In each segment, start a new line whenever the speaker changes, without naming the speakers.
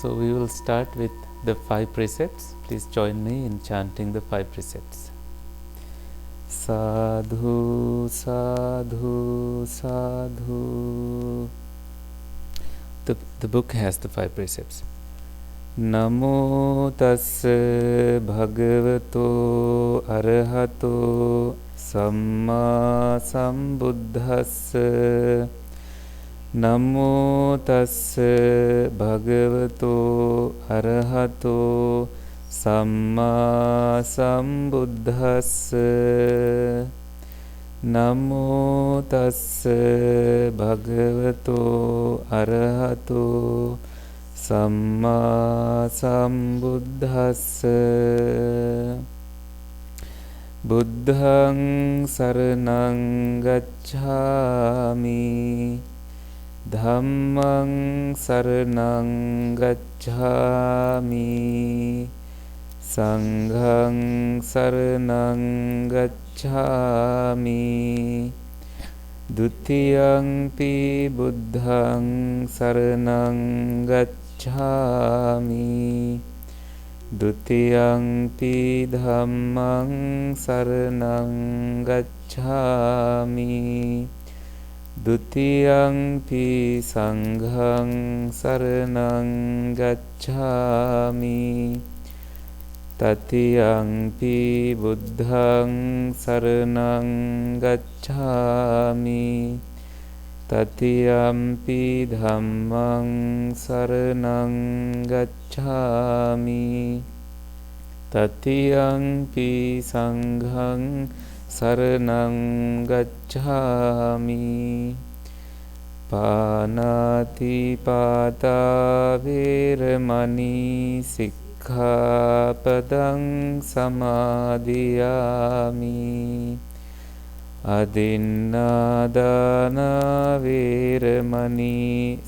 So we will start with the 5 precepts. Please join me in chanting the 5 precepts. Sadhu, sadhu, sadhu. The book has the 5 precepts. Namo tassa bhagavato arahato samma sambuddhassa. Namo tassa bhagavato arahato samma sambuddhassa. Namo tassa bhagavato arahato samma sambuddhassa. Buddhaṃ saraṇaṃ gacchāmi. Dhammaṃ saraṇaṃ gacchāmi. Saṅghaṃ saraṇaṃ gacchāmi. Dutiyaṃ-pi buddhaṃ saraṇaṃ gacchāmi. Dutiyaṃ-pi dhammaṃ saraṇaṃ gacchāmi. Dutiyaṃ-pi saṅghaṃ saraṇaṃ gacchāmi. Tatiyaṃ-pi buddhaṃ saraṇaṃ gacchāmi. Tatiyaṃ-pi dhammaṃ saraṇaṃ gacchāmi. Tatiyaṃ-pi saṅghaṃ saraṇaṃ gacchāmi. Pānāti-pātā vīramani sikkhapadang samadhiyāmi. Adinādāna vīramani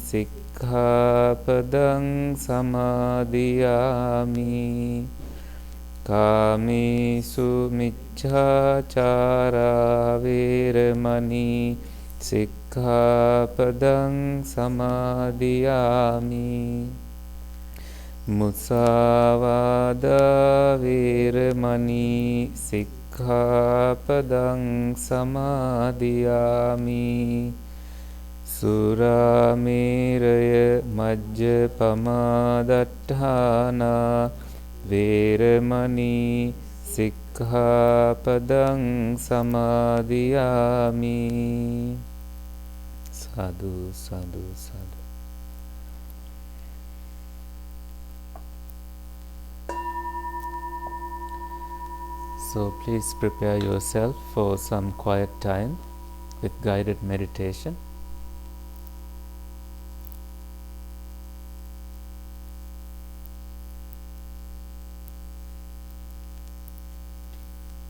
sikkhapadang samadhiyāmi. Kāmesu micchācārā vīramani sikkhapadang samadhiyāmi. Musāvādā vīramani sikkhapadang samadhiyāmi. Surāmeraya majjapamādāṭṭhānā vīramani sikkhapadang samadhiyāmi. Sadhu, sadhu, sadhu. So please prepare yourself for some quiet time with guided meditation.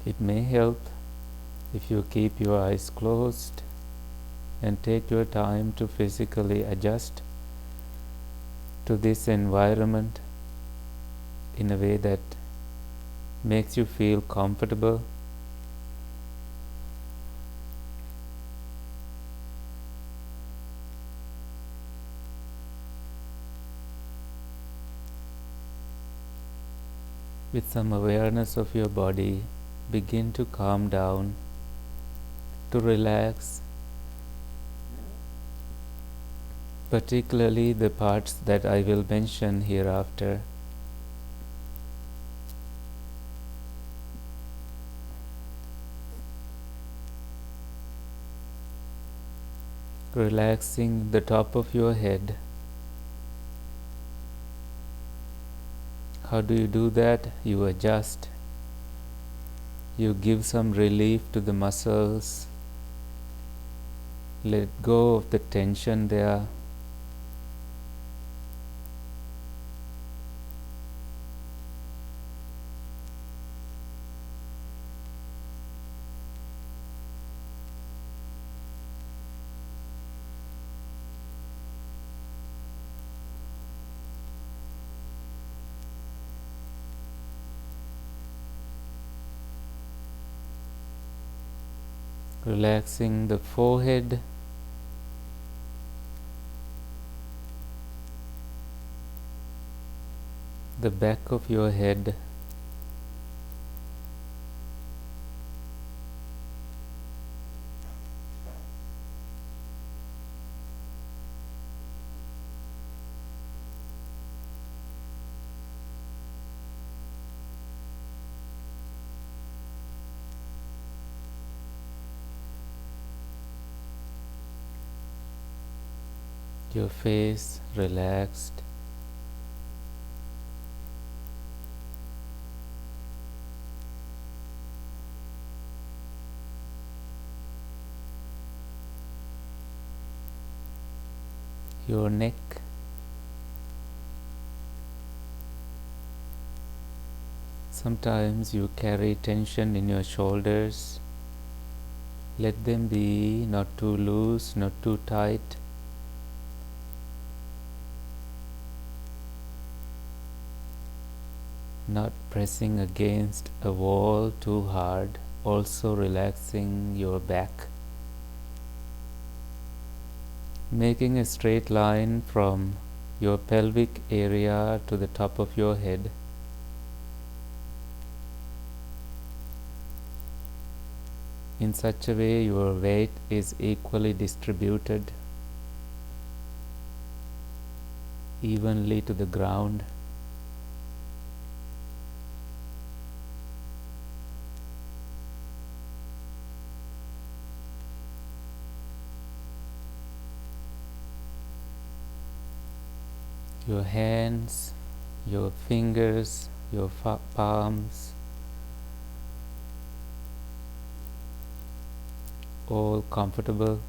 It may help if you keep your eyes closed and take your time to physically adjust to this environment in a way that makes you feel comfortable. With some awareness of your body, begin to calm down, to relax, particularly the parts that I will mention hereafter. Relaxing the top of your head. How do you do that? You adjust. You give some relief to the muscles. Let go of the tension there. Relaxing the forehead, the back of your head, your face relaxed, your neck, sometimes you carry tension in your shoulders. Let them be not too loose, not too tight. Not pressing against a wall too hard, also relaxing your back. Making a straight line from your pelvic area to the top of your head. In such a way your weight is equally distributed evenly to the ground. Your hands, your fingers, your palms, all comfortable.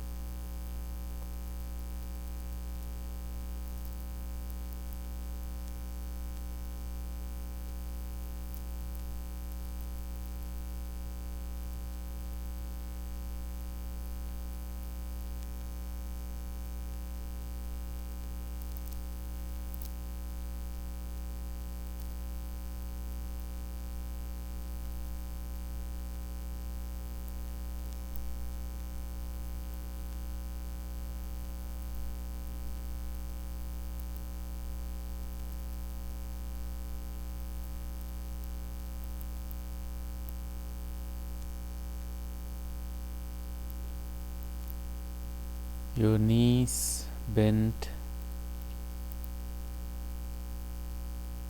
Your knees bent.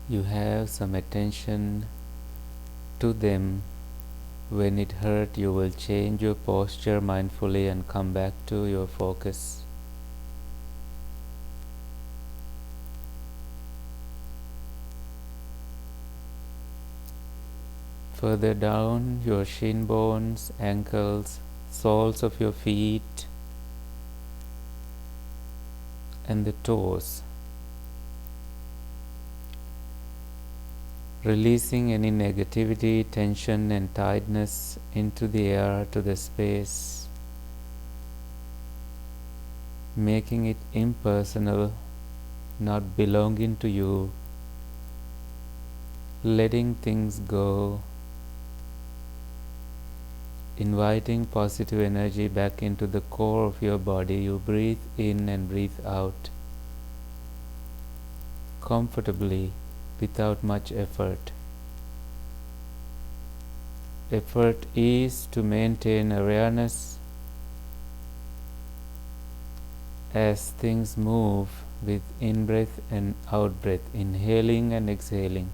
You have some attention to them. When it hurt, you will change your posture mindfully and come back to your focus. Further down, your shin bones, ankles, soles of your feet, and the toes. Releasing any negativity, tension and tightness into the air, to the space, making it impersonal, not belonging to you, letting things go, inviting positive energy back into the core of your body. You breathe in and breathe out comfortably, without much effort. Effort is to maintain awareness as things move with in-breath and out-breath, inhaling and exhaling.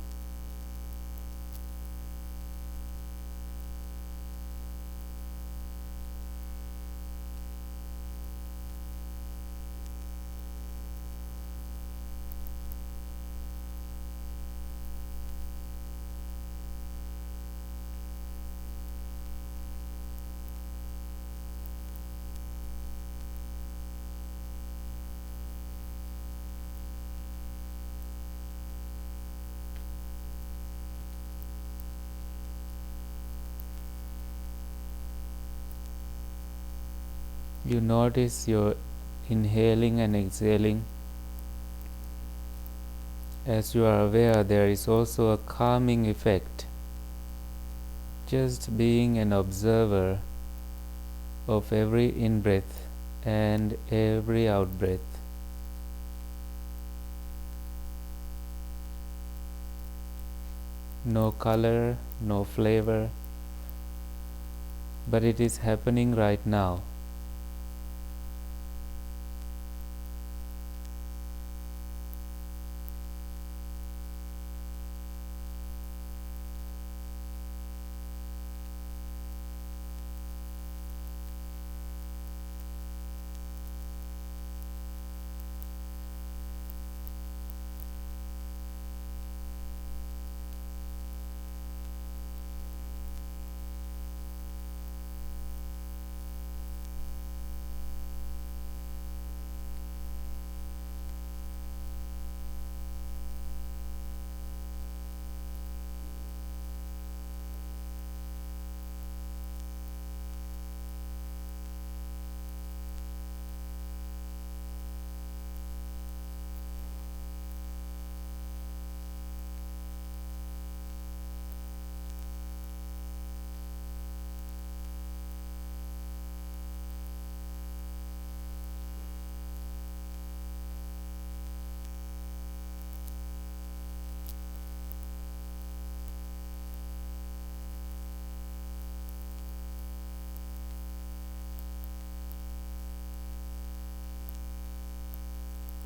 You notice your inhaling and exhaling. As you are aware, there is also a calming effect. Just being an observer of every in-breath and every out-breath. no color, no flavor, but it is happening right now.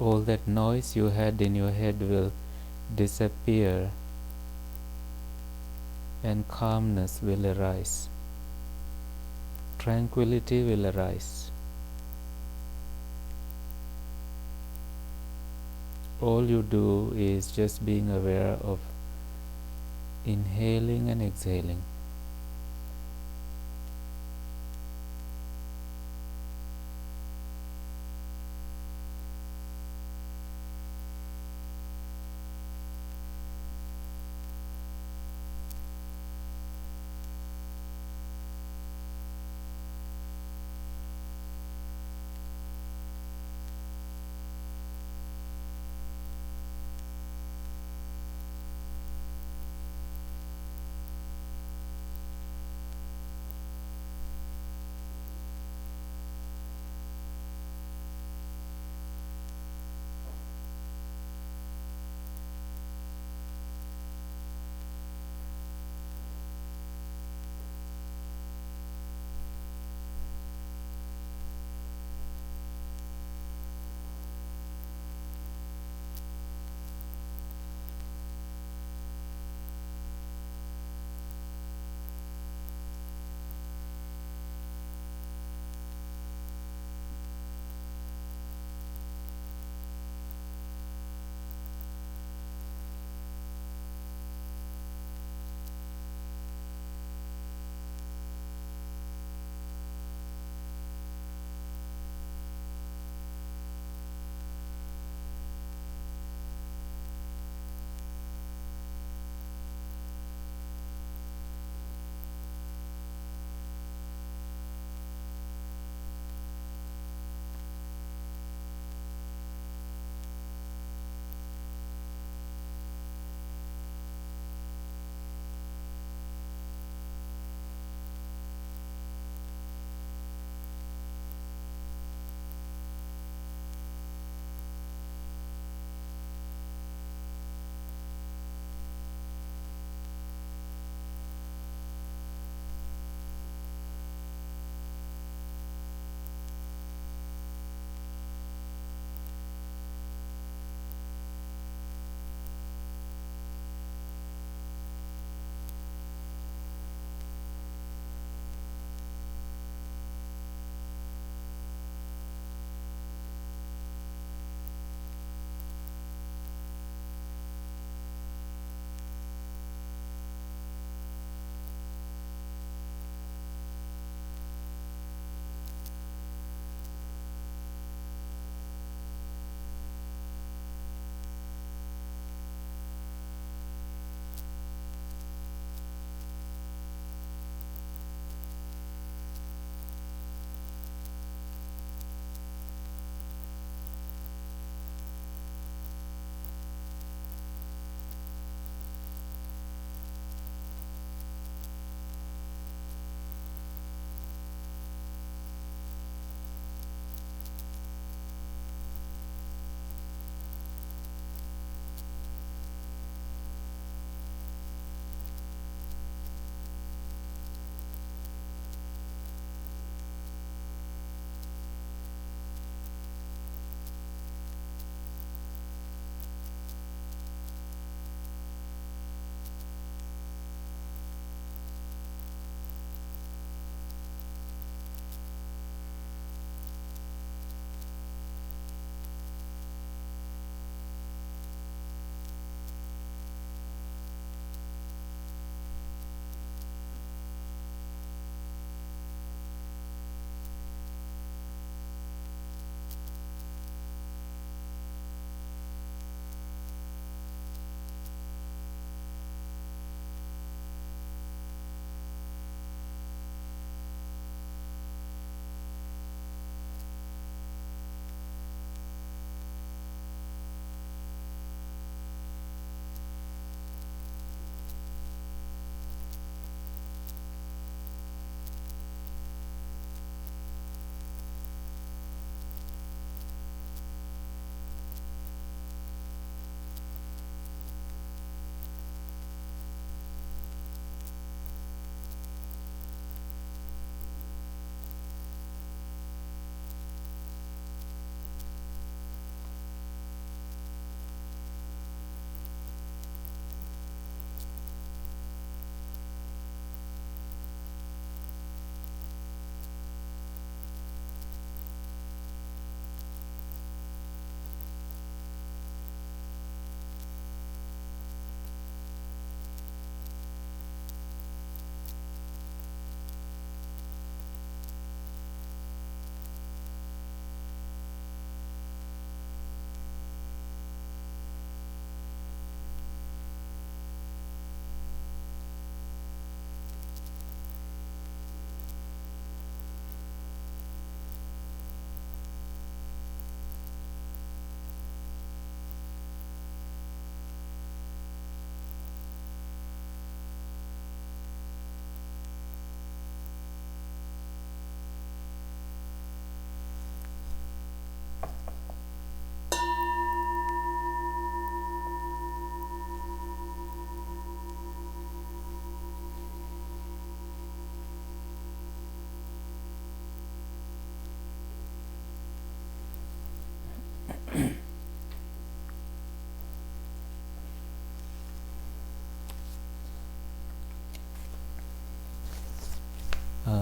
All that noise you had in your head will disappear and calmness will arise. Tranquility will arise. All you do is just being aware of inhaling and exhaling.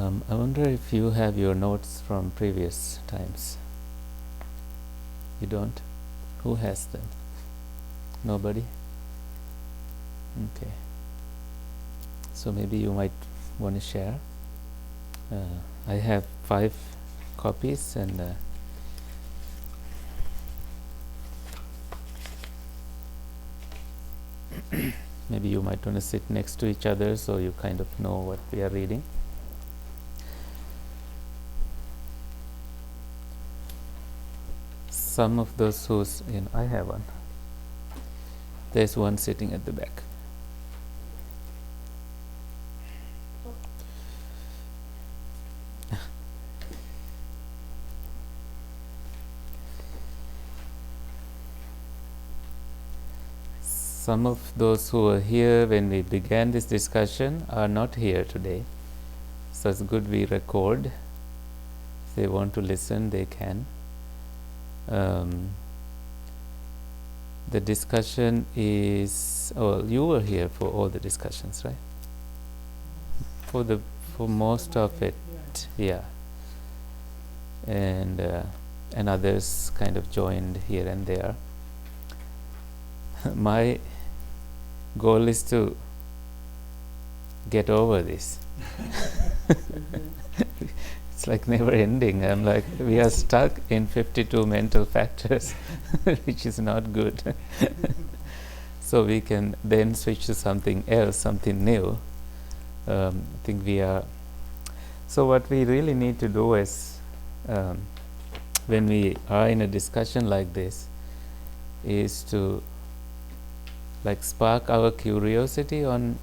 I wonder if you have your notes from previous times. You don't? Who has them? Nobody? Okay. So maybe you might want to share. I have 5 copies, and maybe you might want to sit next to each other so you kind of know what we are reading. Some of those who's in, I have one. There's one sitting at the back. Some of those who were here when we began this discussion are not here today. So it's good we record. If they want to listen, they can. The discussion is, you were here for all the discussions, right? For most of it, yeah. And others kind of joined here and there. My goal is to get over this. It's like never ending. I'm like, we are stuck in 52 mental factors, which is not good. So we can then switch to something else, something new. I think we are. So what we really need to do is, when we are in a discussion like this, is to like spark our curiosity on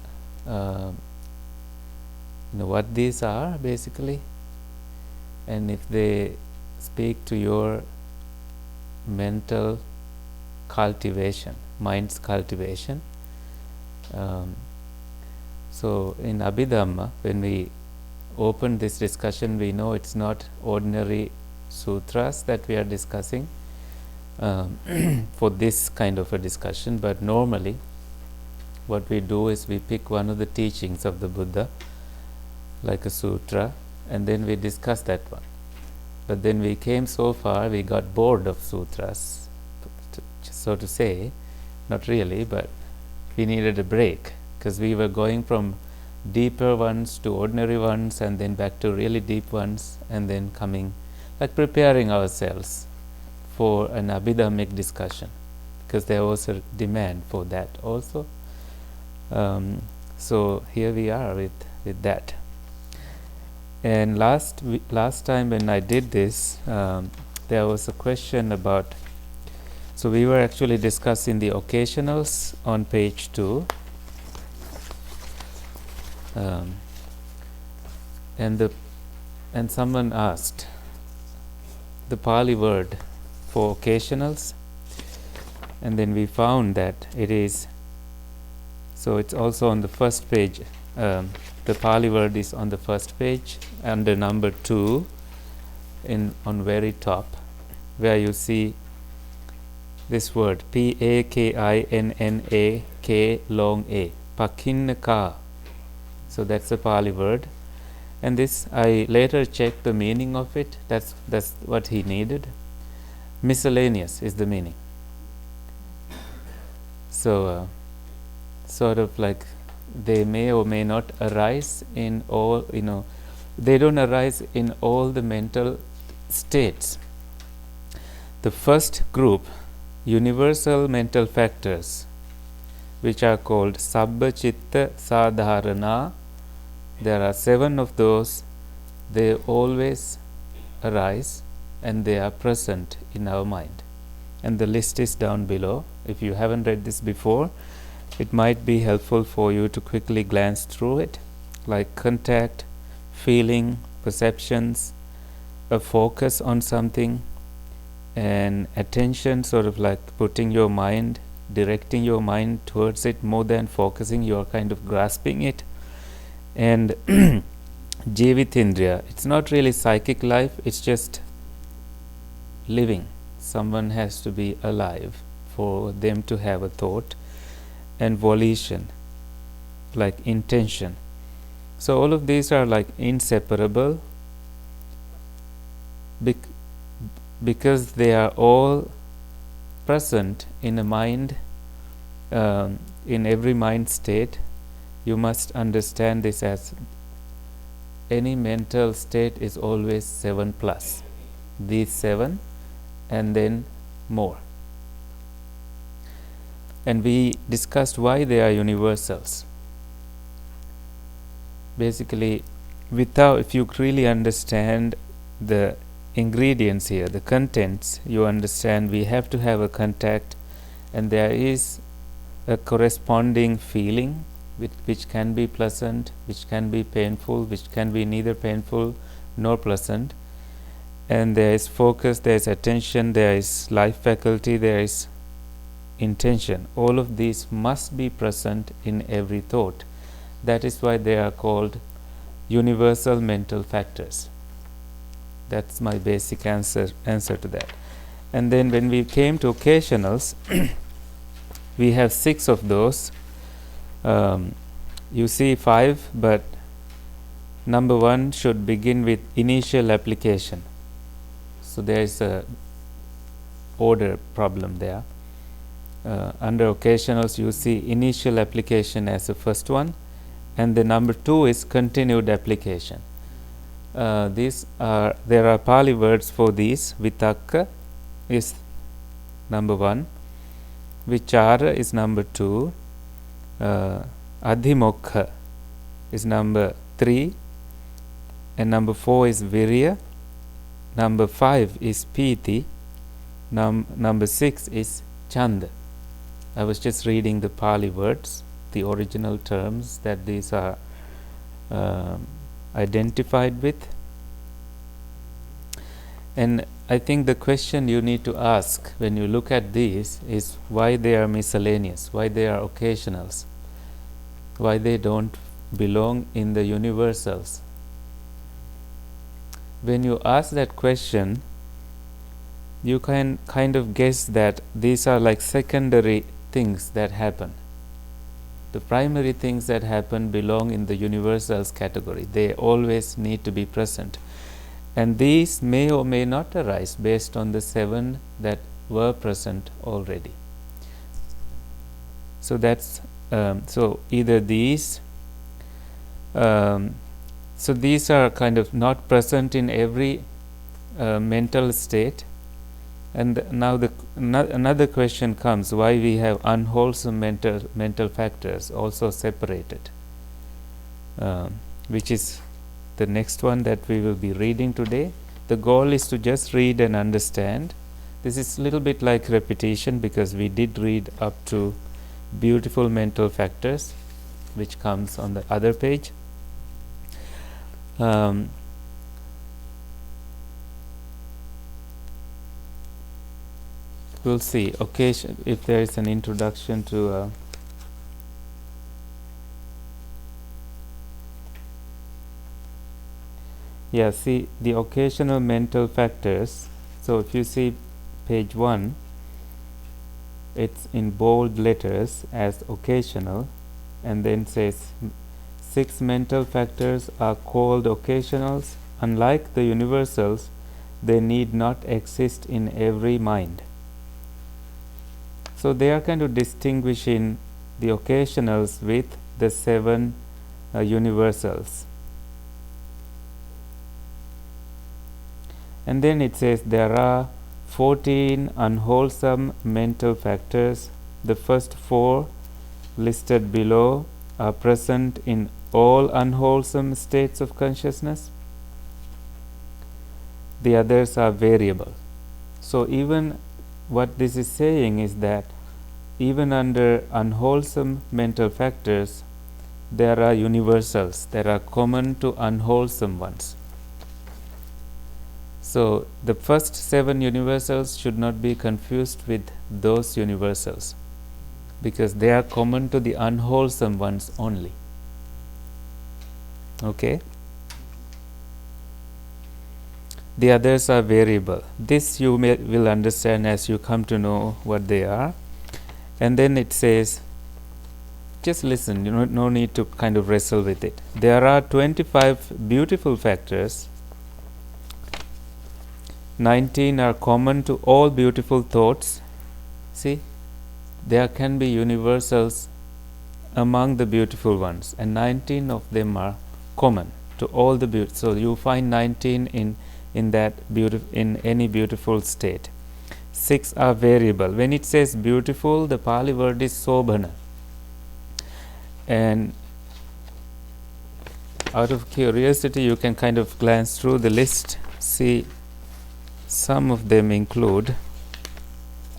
what these are basically, and if they speak to your mental cultivation, mind's cultivation. So in Abhidhamma, when we open this discussion, we know it's not ordinary sutras that we are discussing for this kind of a discussion, but normally what we do is we pick one of the teachings of the Buddha, like a sutra, and then we discuss that one. But then we came so far, we got bored of sutras, so to say. Not really, but we needed a break, because we were going from deeper ones to ordinary ones, and then back to really deep ones, and then coming, like preparing ourselves for an Abhidhammic discussion, because there was a demand for that also. So here we are with that. And last time when I did this, there was a question about. So we were actually discussing the occasionals on page 2, and someone asked the Pali word for occasionals, and then we found that it is. So it's also on the first page. The Pali word is on the first page under number 2, on very top, where you see this word P-A-K-I-N-N-A-K long A, Pakinnaka. So that's the Pali word, and this I later checked the meaning of it. That's what he needed. Miscellaneous is the meaning. So sort of like they may or may not arise in all, they don't arise in all the mental states. The first group, universal mental factors, which are called Sabba Chitta Sadharana, there are 7 of those. They always arise and they are present in our mind. And the list is down below. If you haven't read this before, it might be helpful for you to quickly glance through it, like contact, feeling, perceptions, a focus on something, and attention, sort of like putting your mind, directing your mind towards it more than focusing, you are kind of grasping it. And Jivitindriya, it's not really psychic life, it's just living. Someone has to be alive for them to have a thought. And volition, like intention. So all of these are like inseparable because they are all present in a mind, in every mind state. You must understand this as any mental state is always 7 plus. These 7 and then more. And we discussed why they are universals. Basically, if you really understand the ingredients here, the contents, you understand we have to have a contact, and there is a corresponding feeling which can be pleasant, which can be painful, which can be neither painful nor pleasant. And there is focus, there is attention, there is life faculty, there is intention. All of these must be present in every thought. That is why they are called universal mental factors. That's my basic answer to that. And then when we came to occasionals, we have 6 of those. You see 5, but number 1 should begin with initial application. So there is a order problem there. Under occasionals, you see initial application as the first one, and the number 2 is continued application. There are Pali words for these. Vitakka is number 1, Vichara is number 2, Adhimokha is number 3, and number 4 is Virya, number 5 is Piti, number 6 is Chanda. I was just reading the Pali words, the original terms that these are identified with. And I think the question you need to ask when you look at these is why they are miscellaneous, why they are occasionals, why they don't belong in the universals. When you ask that question, you can kind of guess that these are like secondary things that happen. The primary things that happen belong in the universals category. They always need to be present. And these may or may not arise based on the 7 that were present already. So that's so either these. So these are kind of not present in every mental state. And now another question comes: why we have unwholesome mental factors also separated, which is the next one that we will be reading today. The goal is to just read and understand. This is a little bit like repetition because we did read up to beautiful mental factors, which comes on the other page. We'll see if there is an introduction to see the occasional mental factors. So if you see page 1, it's in bold letters as occasional, and then says 6 mental factors are called occasionals. Unlike the universals, they need not exist in every mind. So they are kind of distinguishing the occasionals with the 7 universals. And then it says there are 14 unwholesome mental factors. The first 4 listed below are present in all unwholesome states of consciousness. The others are variable. So even what this is saying is that even under unwholesome mental factors, there are universals that are common to unwholesome ones. So the first 7 universals should not be confused with those universals, because they are common to the unwholesome ones only. Okay? The others are variable. This you will understand as you come to know what they are. And then it says just listen, no need to kind of wrestle with it. There are 25 beautiful factors. 19 are common to all beautiful thoughts. See, there can be universals among the beautiful ones, and 19 of them are common to all the beautiful. So you find 19 in that in any beautiful state. 6 are variable. When it says beautiful, the Pali word is sobhana. And out of curiosity, you can kind of glance through the list, see some of them include,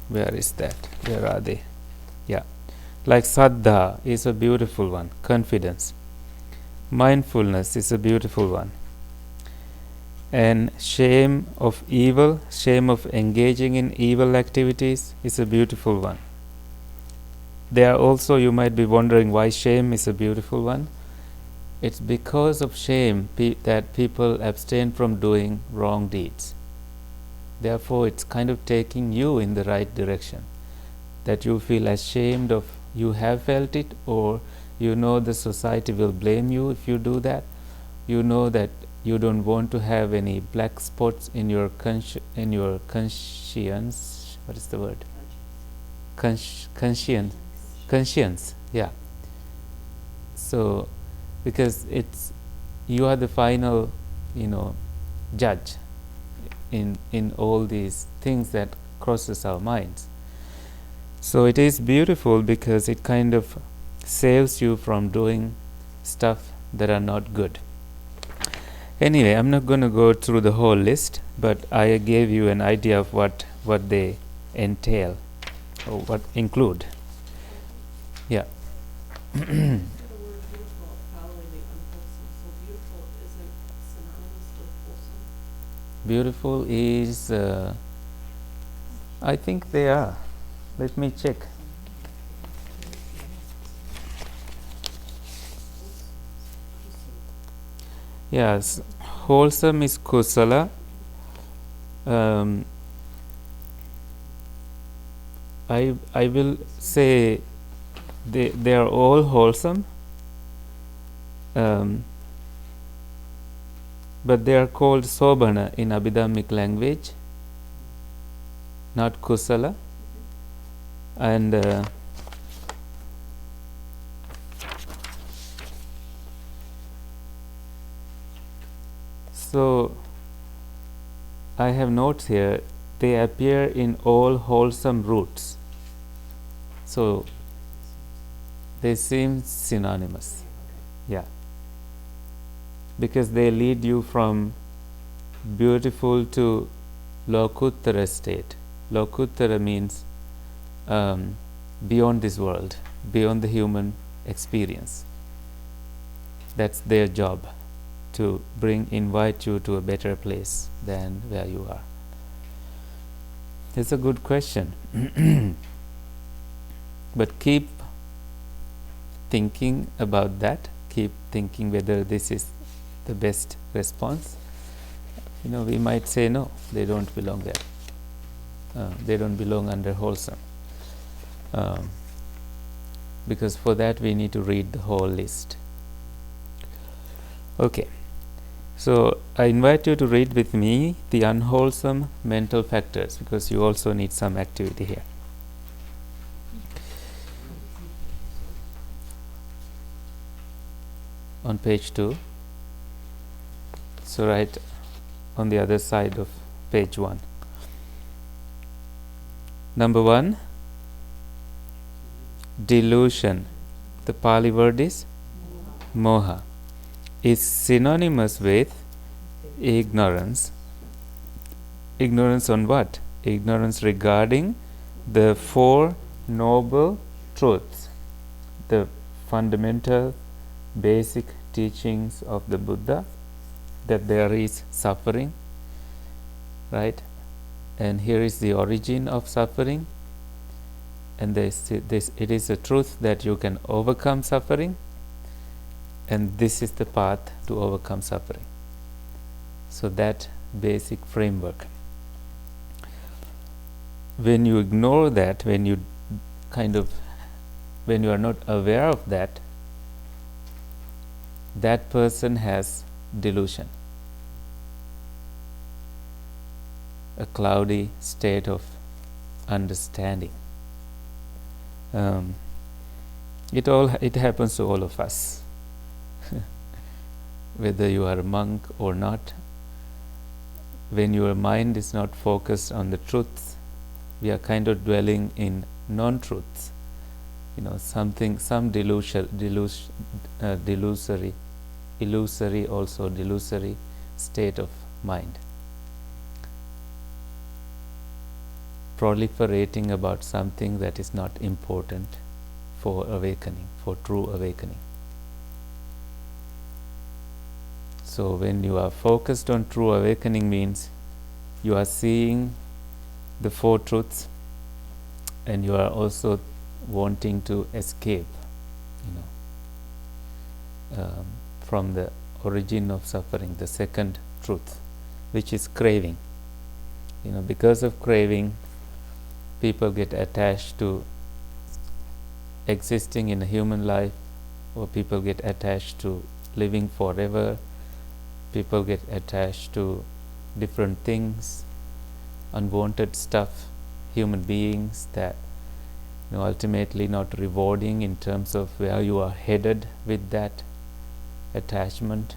where is that? Where are they? Yeah. Like Saddha is a beautiful one, confidence. Mindfulness is a beautiful one. And shame of evil, shame of engaging in evil activities is a beautiful one. There are also, you might be wondering why shame is a beautiful one. It's because of shame that people abstain from doing wrong deeds. Therefore, it's kind of taking you in the right direction. That you feel ashamed of, you have felt it, or the society will blame you if you do that. That you don't want to have any black spots in your conscience. What is the word? Conscience. Yeah. So, because you are the final, judge in all these things that crosses our minds. So it is beautiful because it kind of saves you from doing stuff that are not good. Anyway, I'm not going to go through the whole list, but I gave you an idea of what they entail or what include. Yeah. Beautiful is, I think they are. Let me check. Yes, wholesome is kusala. I will say they are all wholesome, but they are called sobhana in Abhidhammic language, not kusala. And so I have notes here. They appear in all wholesome roots. So they seem synonymous. Yeah. Because they lead you from beautiful to lokuttara state. Lokuttara means beyond this world, beyond the human experience. That's their job, to invite you to a better place than where you are. It's a good question. But keep thinking about that. Keep thinking whether this is the best response. We might say no, they don't belong there. They don't belong under wholesome. Because for that we need to read the whole list. Okay. So I invite you to read with me the unwholesome mental factors, because you also need some activity here. On page 2. So right on the other side of page 1. Number 1, delusion. The Pali word is moha. Is synonymous with ignorance. Ignorance on what? Ignorance regarding the 4 noble truths, the fundamental basic teachings of the Buddha, that there is suffering, right? And here is the origin of suffering, and it is a truth that you can overcome suffering, and this is the path to overcome suffering. So that basic framework. When you ignore that, when you kind of when you are not aware of that, that person has delusion, a cloudy state of understanding. It happens to all of us. Whether you are a monk or not, when your mind is not focused on the truth, we are kind of dwelling in non-truths. Some illusory state of mind, proliferating about something that is not important for awakening, for true awakening. So when you are focused on true awakening, means you are seeing the four truths, and you are also wanting to escape from the origin of suffering, the second truth, which is craving. Because of craving, people get attached to existing in a human life, or people get attached to living forever. People get attached to different things, unwanted stuff, human beings that ultimately not rewarding in terms of where you are headed with that attachment.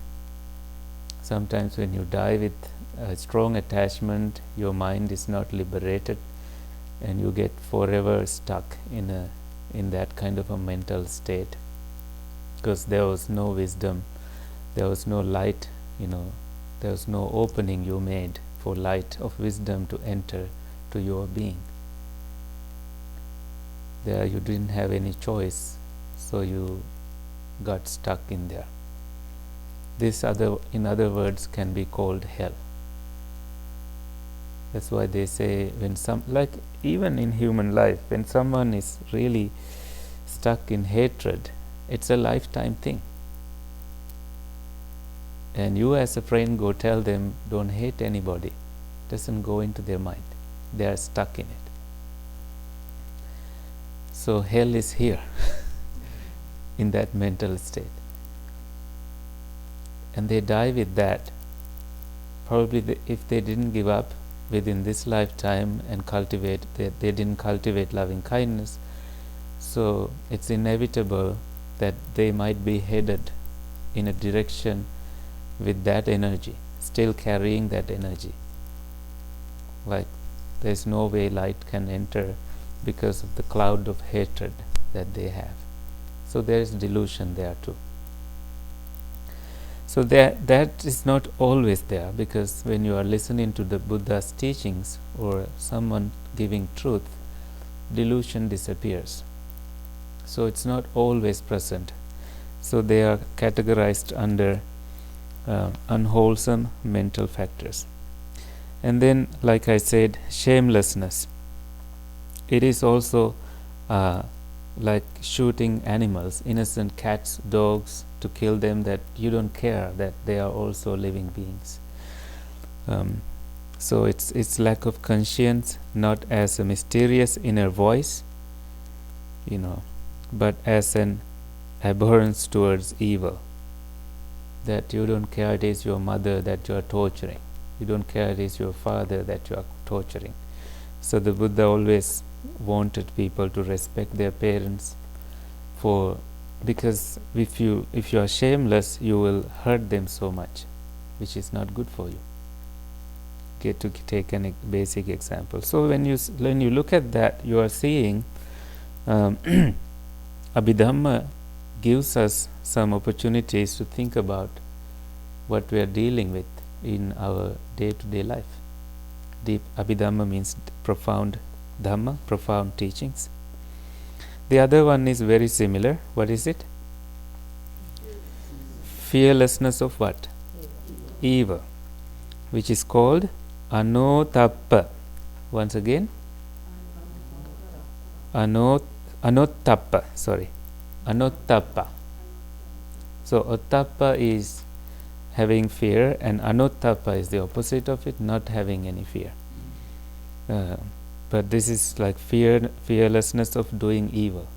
Sometimes when you die with a strong attachment, your mind is not liberated, and you get forever stuck in that kind of a mental state, because there was no wisdom, there was no light, there was no opening you made for light of wisdom to enter to your being. There you didn't have any choice, so you got stuck in there. This in other words, can be called hell. That's why they say, even in human life, when someone is really stuck in hatred, it's a lifetime thing. And you as a friend go tell them, don't hate anybody. Doesn't go into their mind. They are stuck in it. So hell is here in that mental state. And they die with that. Probably if they didn't give up within this lifetime and they didn't cultivate loving kindness, so it's inevitable that they might be headed in a direction with that energy, still carrying that energy. Like there's no way light can enter because of the cloud of hatred that they have. So there is delusion there too. So that is not always there, because when you are listening to the Buddha's teachings or someone giving truth, delusion disappears. So it's not always present. So they are categorized under unwholesome mental factors. And then, like I said, shamelessness. It is also like shooting animals, innocent cats, dogs, to kill them, that you don't care that they are also living beings. So it's lack of conscience, not as a mysterious inner voice, but as an abhorrence towards evil. That you don't care it is your mother that you are torturing. You don't care it is your father that you are torturing. So the Buddha always wanted people to respect their parents, because if you are shameless, you will hurt them so much, which is not good for you. Get to take a basic example. So when you look at that, you are seeing Abhidhamma gives us some opportunities to think about what we are dealing with in our day-to-day life. Deep Abhidhamma means profound Dhamma, profound teachings. The other one is very similar. What is it? Fearlessness of what? Evil, which is called Anotappa. Once again, Anottappa. Anottappa. So Ottappa is having fear, and Anottappa is the opposite of it, not having any fear. But this is like fearlessness of doing evil.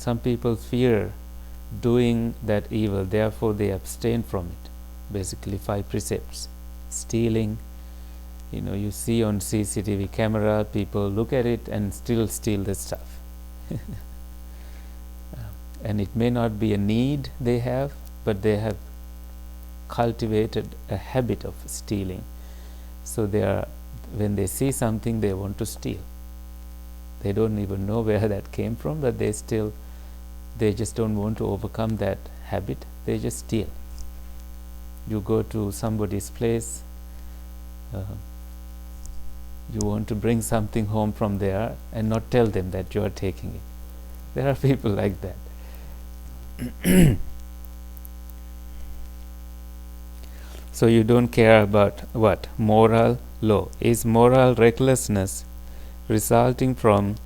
Some people fear doing that evil, therefore they abstain from it. Basically 5 precepts. Stealing, you see on CCTV camera, people look at it and still steal the stuff. And it may not be a need they have, but they have cultivated a habit of stealing. So when they see something, they want to steal. They don't even know where that came from, but they just don't want to overcome that habit. They just steal. You go to somebody's place, you want to bring something home from there and not tell them that you are taking it. There are people like that. So you don't care about what? Moral law. Is moral recklessness resulting from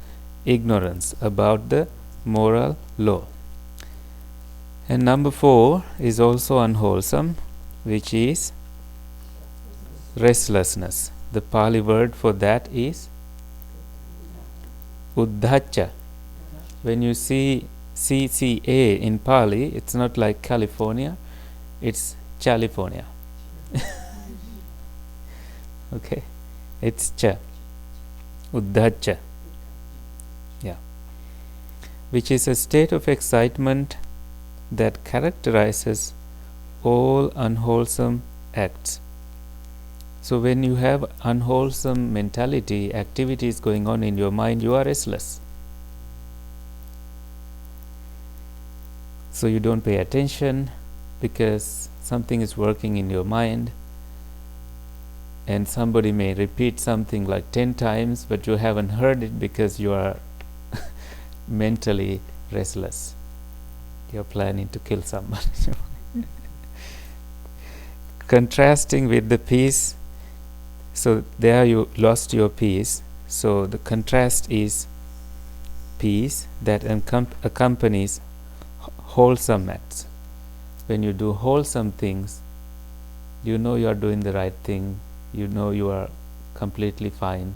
ignorance about the moral law? And number 4 is also unwholesome, which is restlessness. The Pali word for that is uddhacha. When you see CCA in Pali, it's not like California, it's California. Okay, it's cha, uddhacha. Yeah, which is a state of excitement that characterizes all unwholesome acts. So when you have unwholesome mentality, activities going on in your mind, you are restless. So you don't pay attention because something is working in your mind, and somebody may repeat something like 10 times, but you haven't heard it because you are mentally restless. You're planning to kill somebody. Contrasting with the peace, so there you lost your peace. So the contrast is peace that accompanies wholesome acts. When you do wholesome things, you know you are doing the right thing, you know you are completely fine.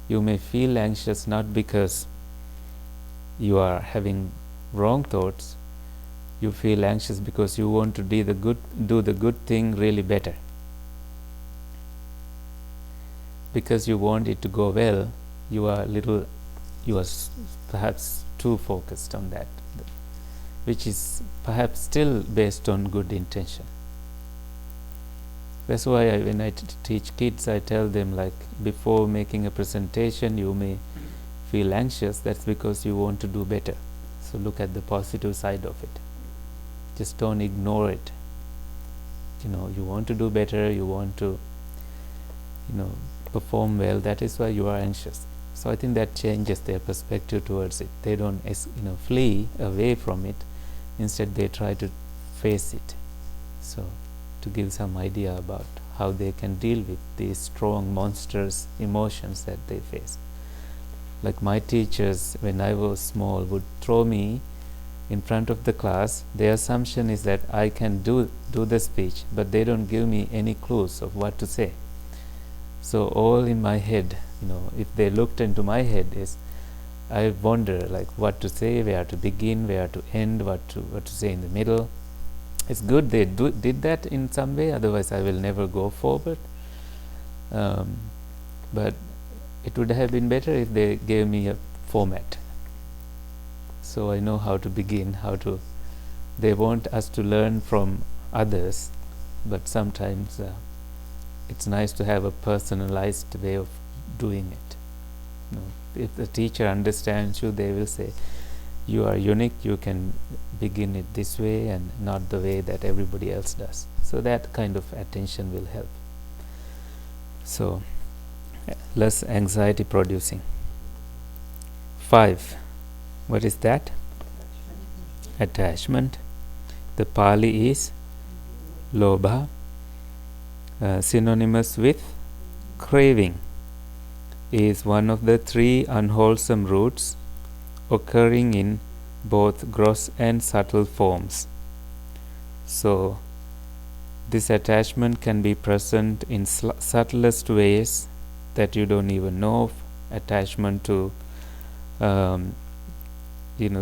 You may feel anxious not because you are having wrong thoughts, you feel anxious because you want to do the good thing really better. Because you want it to go well, you are perhaps too focused on that, which is perhaps still based on good intention. That's why when I teach kids, I tell them, like, before making a presentation you may feel anxious. That's because you want to do better. So look at the positive side of it. Just don't ignore it. You want to do better, you want to perform well. That is why you are anxious. So I think that changes their perspective towards it. They don't flee away from it. Instead they try to face it. So to give some idea about how they can deal with these strong, monstrous emotions that they face. Like my teachers, when I was small, would throw me in front of the class. Their assumption is that I can do the speech, but they don't give me any clues of what to say. So all in my head, if they looked into my head, is I wonder like what to say, where to begin, where to end, what to say in the middle. It's good they did that in some way, otherwise I will never go forward. But it would have been better if they gave me a format, so I know how to begin, they want us to learn from others, but sometimes it's nice to have a personalized way of doing it. If the teacher understands you, they will say, you are unique, you can begin it this way and not the way that everybody else does. So that kind of attention will help. So less anxiety producing. 5. What is that? Attachment. The Pali is lobha, synonymous with craving, is one of the 3 unwholesome roots occurring in both gross and subtle forms. So this attachment can be present in subtlest ways that you don't even know of. Attachment to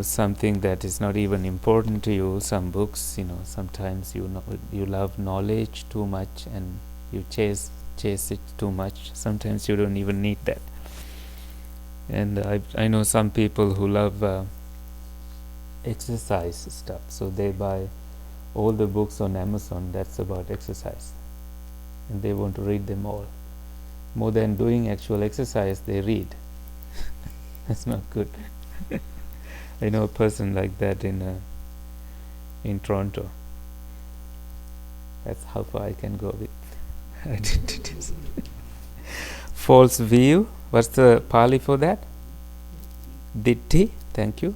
something that is not even important to you. Some books, sometimes you love knowledge too much and you chase it too much. Sometimes you don't even need that. And I know some people who love exercise stuff, so they buy all the books on Amazon that's about exercise, and they want to read them all. More than doing actual exercise, they read. That's not good. I know a person like that in Toronto. That's how far I can go with identities. False view. What's the Pali for that? Ditti. Thank you.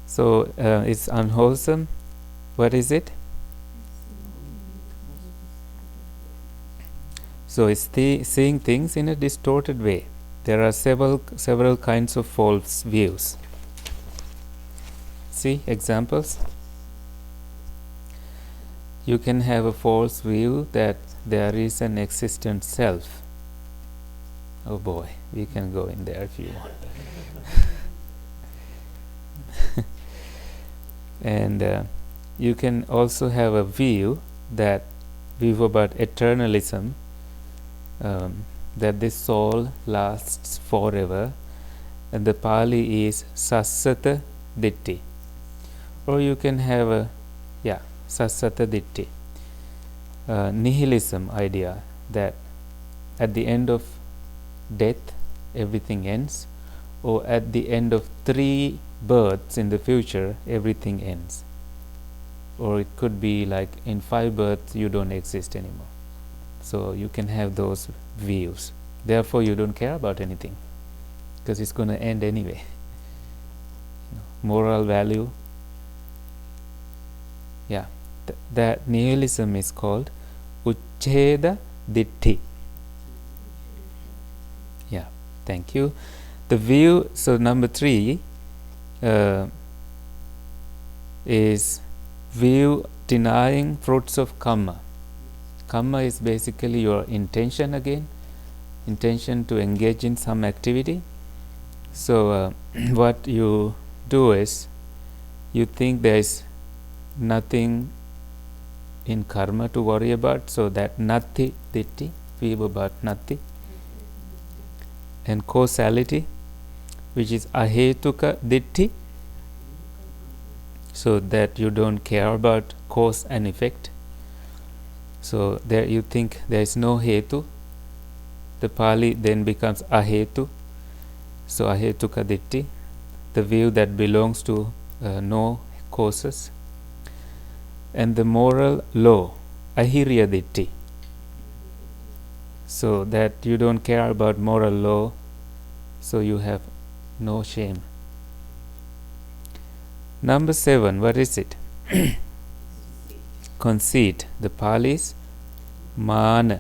So it's unwholesome. What is it? So it's seeing things in a distorted way. There are several kinds of false views. See examples. You can have a false view that there is an existent self. Oh boy, we can go in there if you want. And you can also have a view about eternalism, that this soul lasts forever, and the Pali is sassata ditti. Or you can have a sassata ditti, nihilism idea, that at the end of death everything ends, or at the end of 3 births in the future everything ends. Or it could be like in 5 births you don't exist anymore. So you can have those views. Therefore you don't care about anything, because it's going to end anyway. Moral value. That nihilism is called Uchcheda Ditti. Yeah, thank you. The view, so number 3 is view denying fruits of karma. Karma is basically your intention again, intention to engage in some activity. So what you do is, you think there is nothing in karma to worry about, so that nati ditti, view about nati, and causality, which is ahetuka ditti, so that you don't care about cause and effect. So there you think there is no hetu. The Pali then becomes ahetu. So ahetuka ditti, the view that belongs to no causes. And the moral law, ahirya ditti, so that you don't care about moral law, so you have no shame. Number 7, what is it? Conceit. The Pali's mana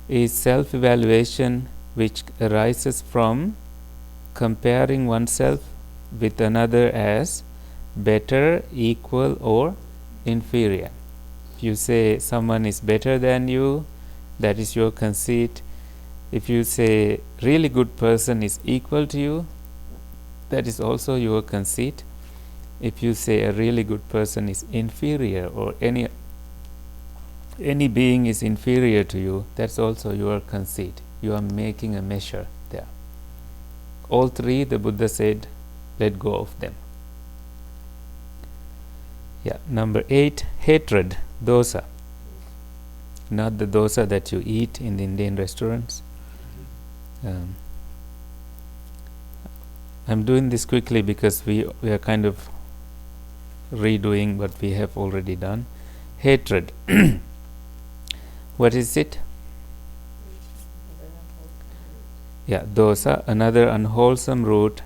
is self-evaluation which arises from comparing oneself with another as better, equal, or inferior. If you say someone is better than you, that is your conceit. If you say really good person is equal to you, that is also your conceit. If you say a really good person is inferior, or any being is inferior to you, that's also your conceit. You are making a measure there. All 3, the Buddha said, let go of them. Number 8, hatred, dosa. Not the dosa that you eat in the Indian restaurants. I'm doing this quickly because we are kind of redoing what we have already done. Hatred. What is it? Dosa, another unwholesome root.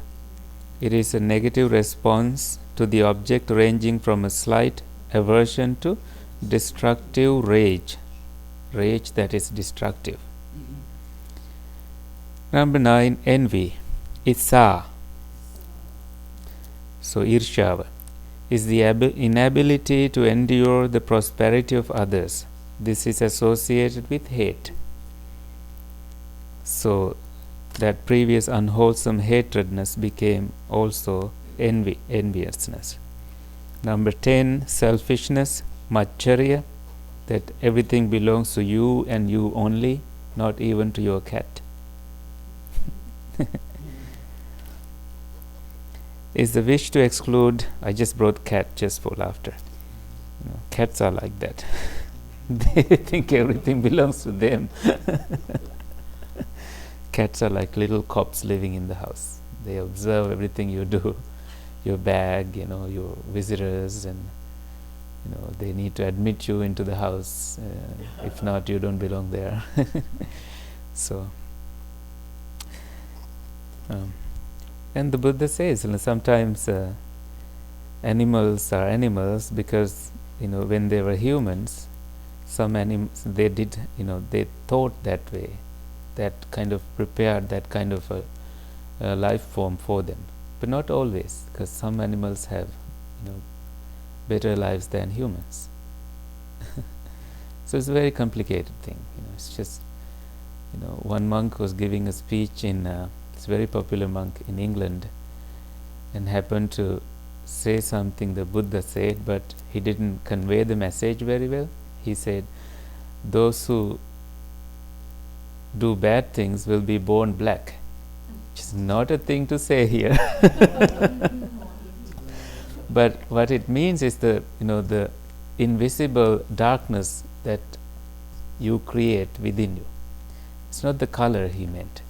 It is a negative response to the object, ranging from a slight aversion to destructive rage that is destructive. Number 9, envy. Issa. So irshava is the inability to endure the prosperity of others. This is associated with hate. So that previous unwholesome hatredness became also enviousness. Number 10, selfishness, macharya, that everything belongs to you and you only, not even to your cat. Is the wish to exclude. I just brought cat just for laughter. Cats are like that. They think everything belongs to them. Cats are like little cops living in the house. They observe everything you do, your bag, your visitors, and they need to admit you into the house. If not, you don't belong there. So, and the Buddha says, sometimes animals are animals because when they were humans, some animals they thought that way, that kind of prepared that kind of a life form for them, but not always, because some animals have better lives than humans. So it's a very complicated thing. It's just one monk was giving a speech in it's a very popular monk in England, and happened to say something the Buddha said, but he didn't convey the message very well. He said, those who do bad things will be born black. Which is not a thing to say here. But what it means is the invisible darkness that you create within you. It's not the color he meant.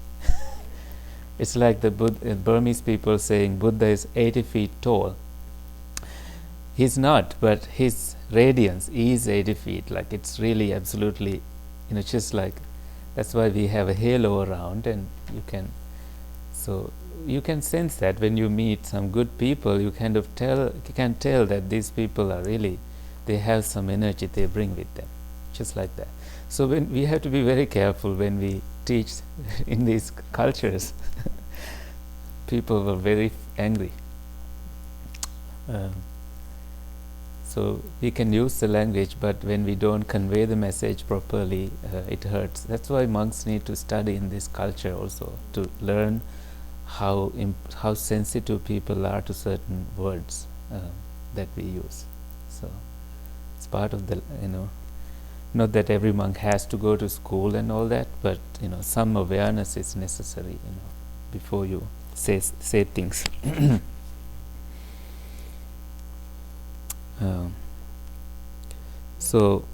It's like the Burmese people saying Buddha is 80 feet tall. He's not, but his radiance is 80 feet. Like, it's really absolutely, just like, that's why we have a halo around, and you can sense that when you meet some good people, you can tell that these people are really, they have some energy they bring with them, just like that. So we have to be very careful when we teach in these cultures. People were very angry. So we can use the language, but when we don't convey the message properly, it hurts. That's why monks need to study in this culture also, to learn how sensitive people are to certain words that we use. So it's part of the, not that every monk has to go to school and all that, but some awareness is necessary, before you say things. So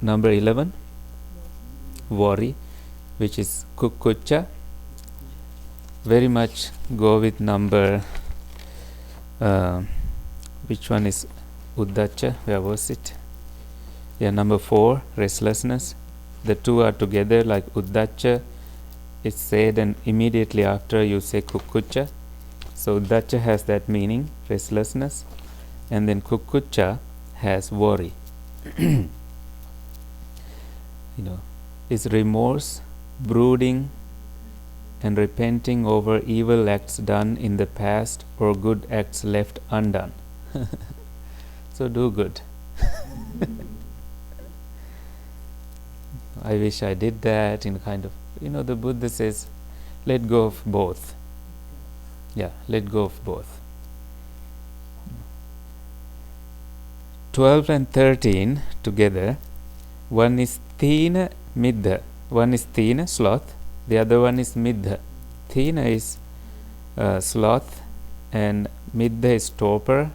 number 11, worry, which is kukucha. Very much go with number, which one is uddacha? Where was it? Yeah, number 4, restlessness. The two are together, like uddacha is said and immediately after you say kukucha. So uddacha has that meaning, restlessness, and then kukucha has worry. Is remorse, brooding, and repenting over evil acts done in the past or good acts left undone. So do good. I wish I did that, the Buddha says, let go of both. Yeah, let go of both. 12 and 13 together. One is thina middha. One is thina, sloth. The other one is middha. Thina is sloth and middha is torpor.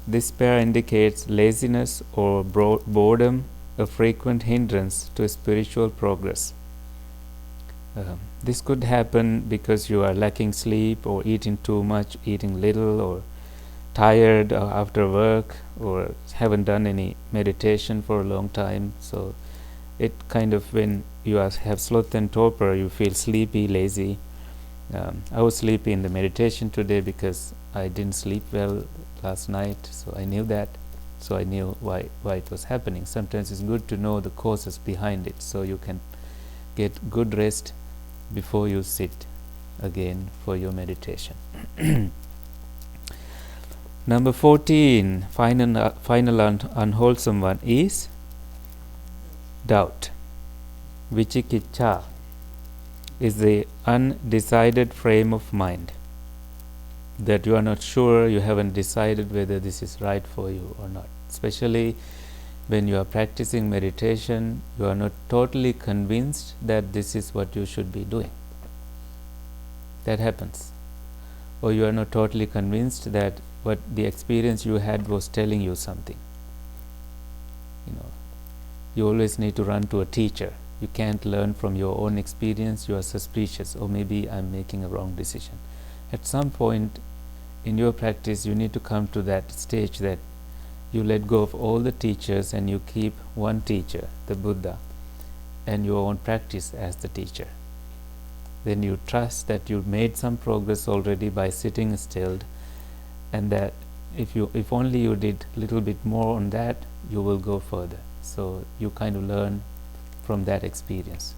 This pair indicates laziness or boredom, a frequent hindrance to spiritual progress. This could happen because you are lacking sleep, or eating too much, eating little, or tired after work, or haven't done any meditation for a long time. So it kind of, when you have sloth and torpor, you feel sleepy, lazy. I was sleepy in the meditation today because I didn't sleep well last night, so I knew that. So I knew why it was happening. Sometimes it's good to know the causes behind it, so you can get good rest before you sit again for your meditation. Number 14, final unwholesome one is doubt, vichikicha. is the undecided frame of mind, that you are not sure, you haven't decided whether this is right for you or not. Especially when you are practicing meditation, you are not totally convinced that this is what you should be doing. That happens. Or you are not totally convinced that what the experience you had was telling you something. You always need to run to a teacher. You can't learn from your own experience. You are suspicious, or maybe I'm making a wrong decision. At some point in your practice, you need to come to that stage that you let go of all the teachers and you keep one teacher, the Buddha, and your own practice as the teacher. Then you trust that you made some progress already by sitting still, and that if only you did a little bit more on that, you will go further. So you kind of learn from that experience.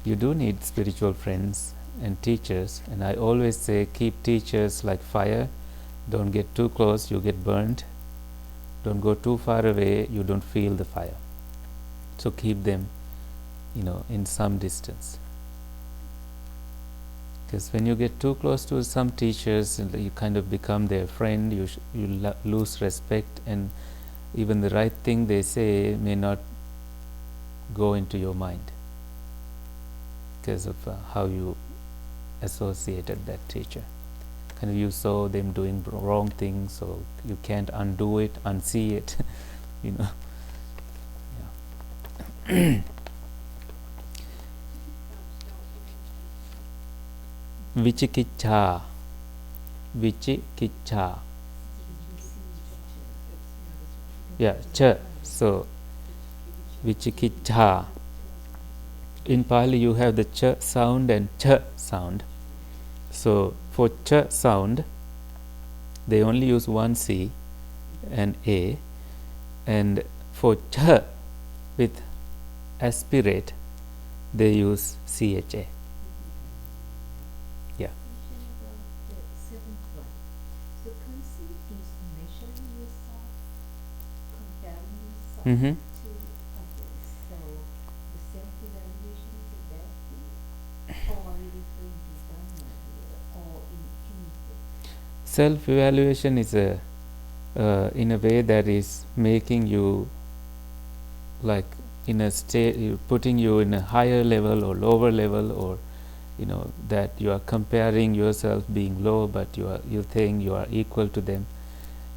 You do need spiritual friends and teachers, and I always say keep teachers like fire. Don't get too close, you get burned. Don't go too far away, you don't feel the fire. So keep them, in some distance. Because when you get too close to some teachers, you kind of become their friend, you lose respect, and even the right thing they say may not go into your mind because of how you associated that teacher. Kind of you saw them doing wrong things, so you can't undo it, unsee it. Yeah. Vichikiccha. Yeah, cha. So vichikiccha. In Pali you have the cha sound and cha sound. So for cha sound, they only use one C and A, and for cha with aspirate, they use CHA. Yeah.
So conceit is measuring yourself, comparing yourself
Mm-hmm.
to others. So the self-evaluation is a bad thing, or are we referring to Dhamma here, or in anything?
Self-evaluation is in a way that is making you like in a state, putting you in a higher level or lower level, or that you are comparing yourself being low, but you think you are equal to them.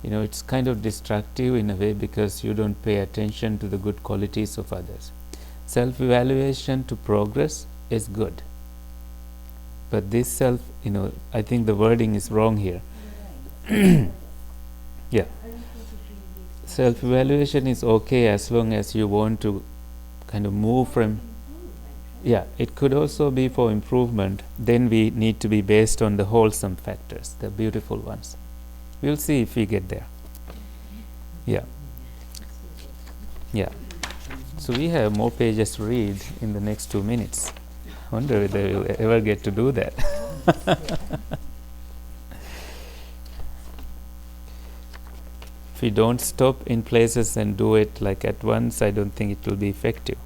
It's kind of destructive in a way, because you don't pay attention to the good qualities of others. Self-evaluation to progress is good, but this I think the wording is wrong here. Yeah. Self-evaluation is okay as long as you want to kind of move from. Yeah, it could also be for improvement. Then we need to be based on the wholesome factors, the beautiful ones. We'll see if we get there. Yeah. Yeah. So we have more pages to read in the next 2 minutes. I wonder whether we'll ever get to do that. If we don't stop in places and do it like at once, I don't think it will be effective.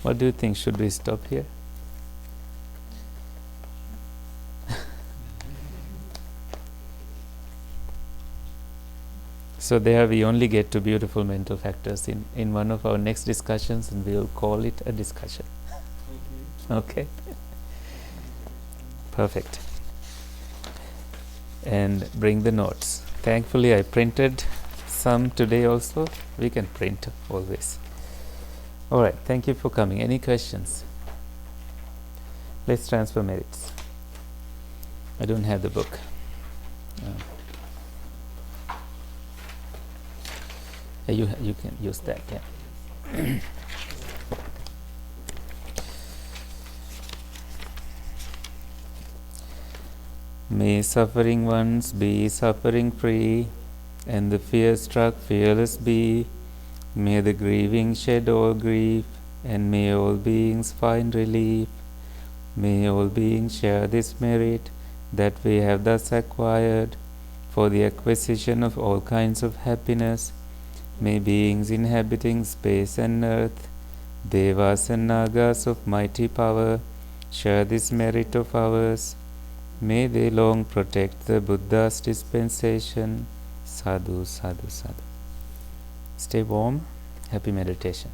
What do you think? Should we stop here? So there we only get to beautiful mental factors in one of our next discussions, and we'll call it a discussion. Okay? Perfect. And bring the notes. Thankfully I printed some today also. We can print always. Alright, thank you for coming. Any questions? Let's transfer merits. I don't have the book. You can use that, yeah. May suffering ones be suffering free, and the fear-struck fearless be. May the grieving shed all grief, and may all beings find relief. May all beings share this merit that we have thus acquired for the acquisition of all kinds of happiness. May beings inhabiting space and earth Devas and Nagas of mighty power, share this merit of ours. May they long protect the Buddha's dispensation. Sadhu, sadhu, sadhu. Stay warm. Happy meditation.